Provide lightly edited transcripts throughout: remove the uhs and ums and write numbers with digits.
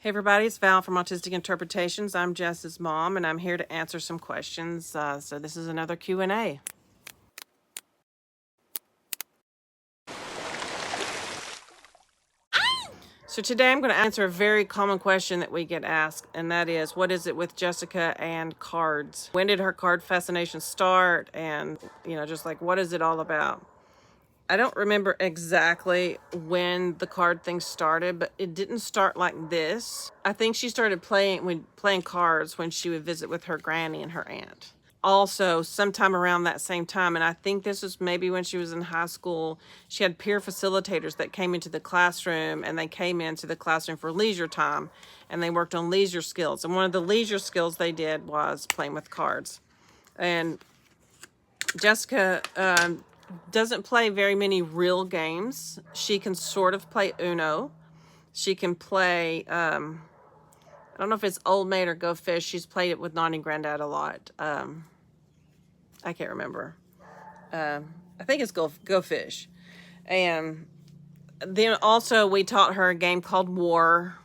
Hey everybody, it's Val from Autistic Interpretations. I'm Jess's mom, and I'm here to answer some questions. So this is another Q&A. So today I'm going to answer a very common question that we get asked, and that is, what is it with Jessica and cards? When did her card fascination start? And, just like, what is it all about? I don't remember exactly when the card thing started, but it didn't start like this. I think she started playing cards when she would visit with her granny and her aunt. Also, sometime around that same time, and I think this was maybe when she was in high school, she had peer facilitators that came into the classroom, and they came into the classroom for leisure time, and they worked on leisure skills. And one of the leisure skills they did was playing with cards. And Jessica doesn't play very many real games. She can sort of play Uno. She can play, I don't know if it's Old Maid or Go Fish. She's played it with Nani and Granddad a lot. I can't remember. I think it's Go Fish. And then also we taught her a game called War,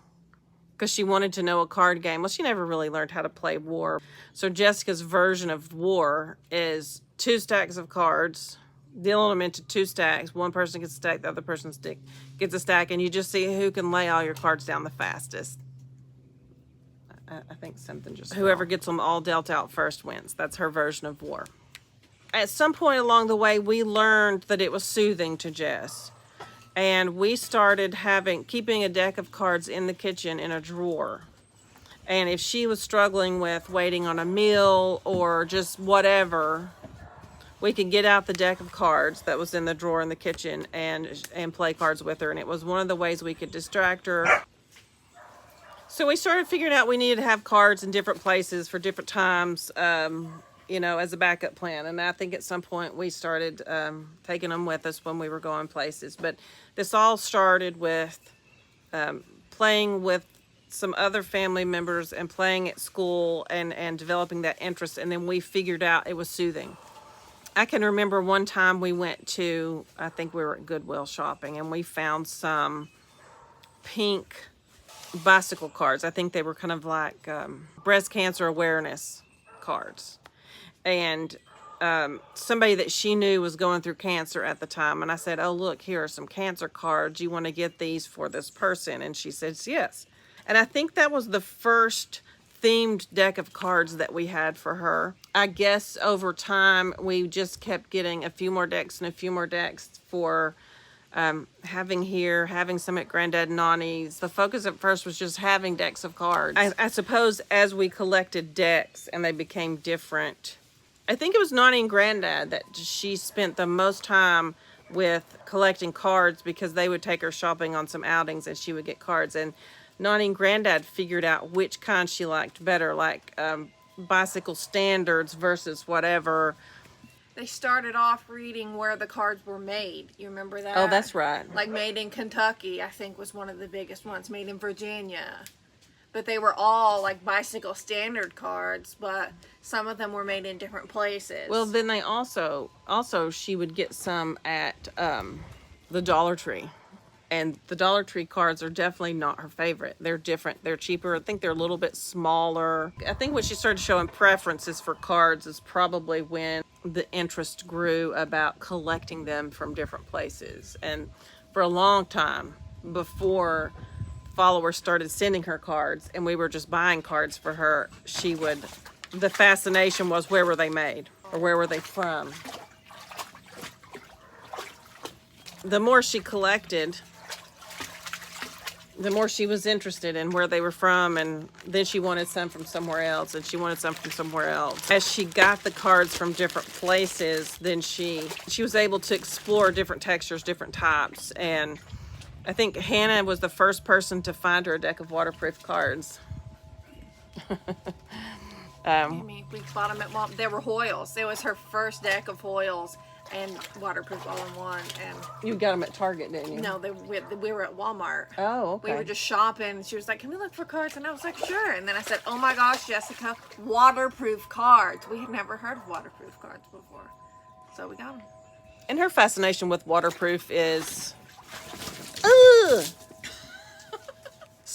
because she wanted to know a card game. Well, she never really learned how to play War. So Jessica's version of War is 2 stacks of cards, dealing them into 2 stacks. One person gets a stack, the other person gets a stack, and you just see who can lay all your cards down the fastest. I think something just whoever gets them all dealt out first wins. That's her version of War. At some point along the way, we learned that it was soothing to Jess. And we started keeping a deck of cards in the kitchen in a drawer. And if she was struggling with waiting on a meal or just whatever, we could get out the deck of cards that was in the drawer in the kitchen and play cards with her. And it was one of the ways we could distract her. So we started figuring out we needed to have cards in different places for different times, as a backup plan. And I think at some point we started taking them with us when we were going places. But this all started with playing with some other family members and playing at school and developing that interest. And then we figured out it was soothing. I can remember one time we went to, I think we were at Goodwill shopping, and we found some pink bicycle cards. I think they were kind of like breast cancer awareness cards. And somebody that she knew was going through cancer at the time. And I said, oh, look, here are some cancer cards. You want to get these for this person? And she says, yes. And I think that was the first themed deck of cards that we had for her. I guess over time, we just kept getting a few more decks and a few more decks for having some at Granddad and Nani's. The focus at first was just having decks of cards. I suppose as we collected decks and they became different, I think it was Nani and Granddad that she spent the most time with collecting cards, because they would take her shopping on some outings and she would get cards. And Nani and Granddad figured out which kind she liked better, like bicycle standards versus whatever. They started off reading where the cards were made. You remember that? Oh, that's right. Like made in Kentucky, I think, was one of the biggest ones. Made in Virginia. But they were all like bicycle standard cards, but some of them were made in different places. Well, then they also she would get some at the Dollar Tree. And the Dollar Tree cards are definitely not her favorite. They're different. They're cheaper. I think they're a little bit smaller. I think when she started showing preferences for cards is probably when the interest grew about collecting them from different places. And for a long time, before followers started sending her cards and we were just buying cards for her, the fascination was, where were they made or where were they from? The more she collected, the more she was interested in where they were from, and then she wanted some from somewhere else, and she wanted some from somewhere else. As she got the cards from different places, then she was able to explore different textures, different types. And I think Hannah was the first person to find her a deck of waterproof cards. We bought them at Walmart. They were Hoyles. It was her first deck of Hoyles and waterproof all-in-one. And you got them at Target, didn't you? No, we were at Walmart. Oh, okay. We were just shopping. She was like, can we look for cards? And I was like, sure. And then I said, oh my gosh, Jessica, waterproof cards. We had never heard of waterproof cards before. So we got them. And her fascination with waterproof is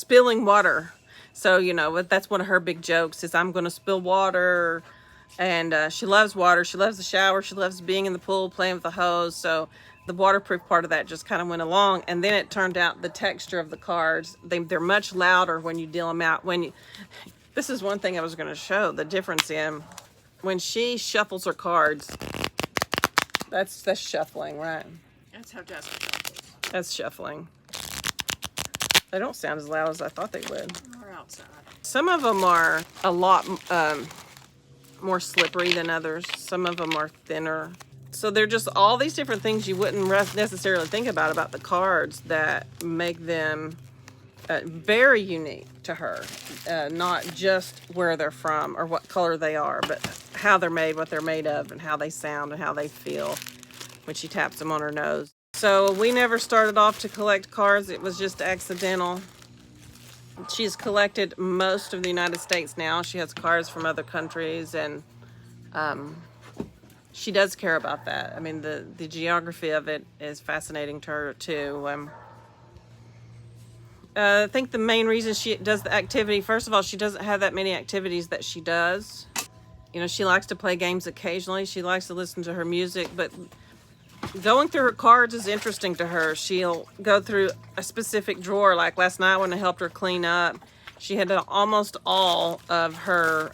spilling water. So, you know, that's one of her big jokes is I'm going to spill water. And she loves water. She loves the shower. She loves being in the pool, playing with the hose. So the waterproof part of that just kind of went along. And then it turned out the texture of the cards, they're much louder when you deal them out. This is one thing I was going to show, the difference in when she shuffles her cards. That's shuffling, right? That's how Jess shuffles. That's shuffling. They don't sound as loud as I thought they would. We're outside. Some of them are a lot more slippery than others. Some of them are thinner. So they're just all these different things you wouldn't necessarily think about the cards that make them very unique to her. Not just where they're from or what color they are, but how they're made, what they're made of, and how they sound and how they feel when she taps them on her nose. So we never started off to collect cards. It was just accidental. She's collected most of the United States now. She has cards from other countries, and she does care about that. I mean, the geography of it is fascinating to her, too. I think the main reason she does the activity, first of all, she doesn't have that many activities that she does. You know, she likes to play games occasionally. She likes to listen to her music, but going through her cards is interesting to her. She'll go through a specific drawer. Like last night when I helped her clean up, she had almost all of her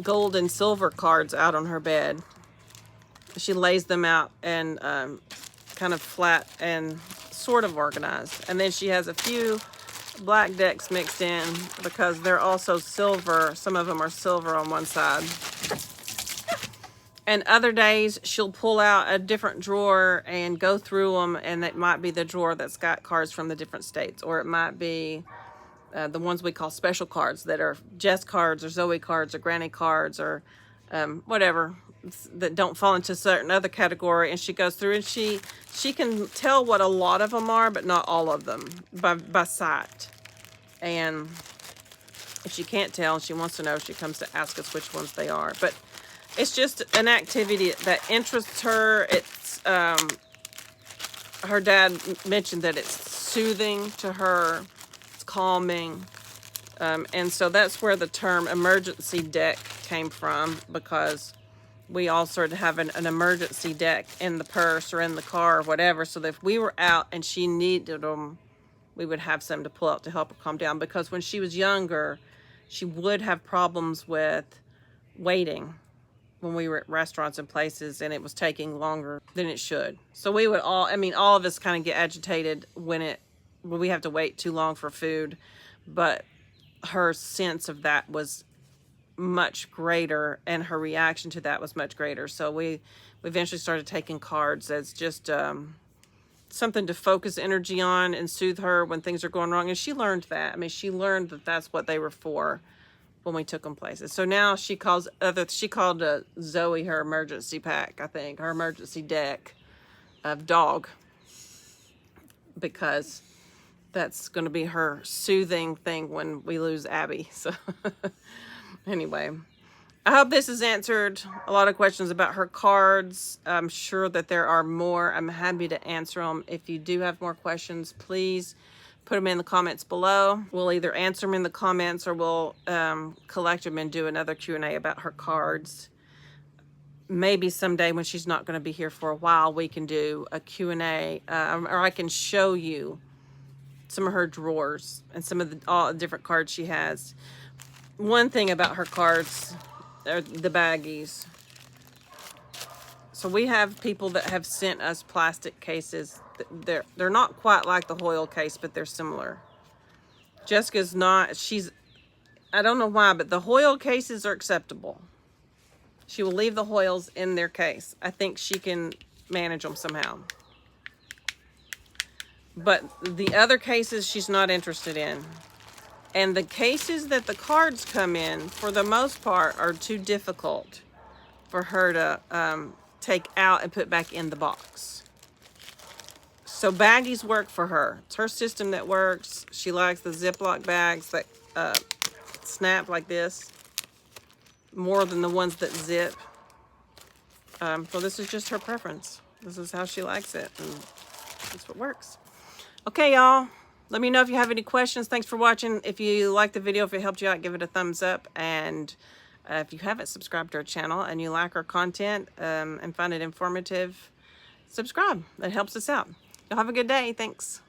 gold and silver cards out on her bed. She lays them out and kind of flat and sort of organized. And then she has a few black decks mixed in because they're also silver. Some of them are silver on one side. And other days, she'll pull out a different drawer and go through them, and it might be the drawer that's got cards from the different states, or it might be the ones we call special cards that are Jess cards or Zoe cards or Granny cards or whatever that don't fall into a certain other category. And she goes through and she can tell what a lot of them are, but not all of them by sight. And if she can't tell, she wants to know, she comes to ask us which ones they are. But it's just an activity that interests her. It's her dad mentioned that it's soothing to her, it's calming, and so that's where the term emergency deck came from, because we all sort of have an emergency deck in the purse or in the car or whatever, so that if we were out and she needed them, we would have some to pull out to help her calm down. Because when she was younger, she would have problems with waiting when we were at restaurants and places, and it was taking longer than it should. So we would all of us kind of get agitated when we have to wait too long for food, but her sense of that was much greater, and her reaction to that was much greater. So we eventually started taking cards as just something to focus energy on and soothe her when things are going wrong. And she learned that. I mean, she learned that that's what they were for when we took them places. So now she called Zoe her emergency pack, I think, her emergency deck of dog, because that's going to be her soothing thing when we lose Abby. So anyway, I hope this has answered a lot of questions about her cards. I'm sure that there are more. I'm happy to answer them. If you do have more questions, please put them in the comments below. We'll either answer them in the comments or we'll collect them and do another Q&A about her cards. Maybe someday when she's not going to be here for a while, we can do a Q&A, or I can show you some of her drawers and some of all the different cards she has. One thing about her cards are the baggies. So we have people that have sent us plastic cases. They're not quite like the Hoyle case, but they're similar. Jessica's not, I don't know why, but the Hoyle cases are acceptable. She will leave the Hoyles in their case. I think she can manage them somehow. But the other cases she's not interested in. And the cases that the cards come in, for the most part, are too difficult for her to take out and put back in the box. So baggies work for her. It's her system that works. She likes the Ziploc bags that snap like this more than the ones that zip. So this is just her preference. This is how she likes it, and that's what works. Okay, y'all. Let me know if you have any questions. Thanks for watching. If you liked the video, if it helped you out, give it a thumbs up. And if you haven't subscribed to our channel and you like our content and find it informative, subscribe. That helps us out. Y'all have a good day. Thanks.